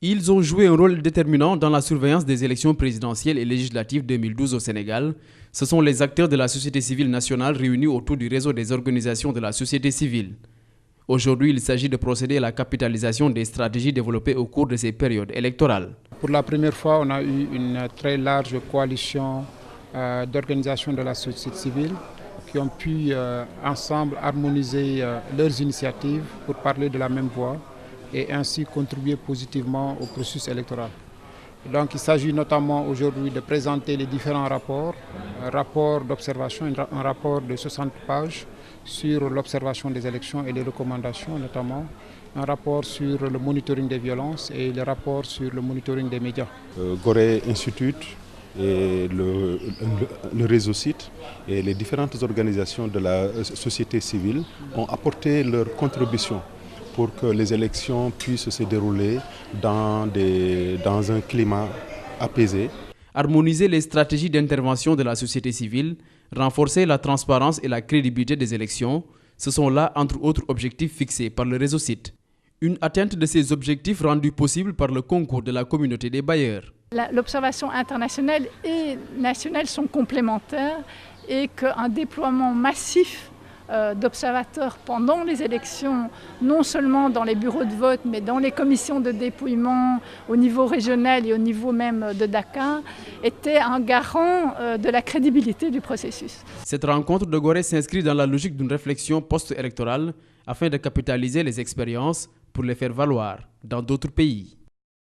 Ils ont joué un rôle déterminant dans la surveillance des élections présidentielles et législatives 2012 au Sénégal. Ce sont les acteurs de la société civile nationale réunis autour du réseau des organisations de la société civile. Aujourd'hui, il s'agit de procéder à la capitalisation des stratégies développées au cours de ces périodes électorales. Pour la première fois, on a eu une très large coalition d'organisations de la société civile qui ont pu ensemble harmoniser leurs initiatives pour parler de la même voix et ainsi contribuer positivement au processus électoral. Donc il s'agit notamment aujourd'hui de présenter les différents rapports, un rapport d'observation, un rapport de 60 pages sur l'observation des élections et les recommandations notamment, un rapport sur le monitoring des violences et le rapport sur le monitoring des médias. Gorée Institute et le réseau CIT et les différentes organisations de la société civile ont apporté leur contribution pour que les élections puissent se dérouler dans un climat apaisé. Harmoniser les stratégies d'intervention de la société civile, renforcer la transparence et la crédibilité des élections, ce sont là, entre autres objectifs fixés par le réseau CIT. Une atteinte de ces objectifs rendue possible par le concours de la communauté des bailleurs. L'observation internationale et nationale sont complémentaires et qu'un déploiement massif d'observateurs pendant les élections, non seulement dans les bureaux de vote, mais dans les commissions de dépouillement au niveau régional et au niveau même de Dakar, était un garant de la crédibilité du processus. Cette rencontre de Gorée s'inscrit dans la logique d'une réflexion post-électorale afin de capitaliser les expériences pour les faire valoir dans d'autres pays.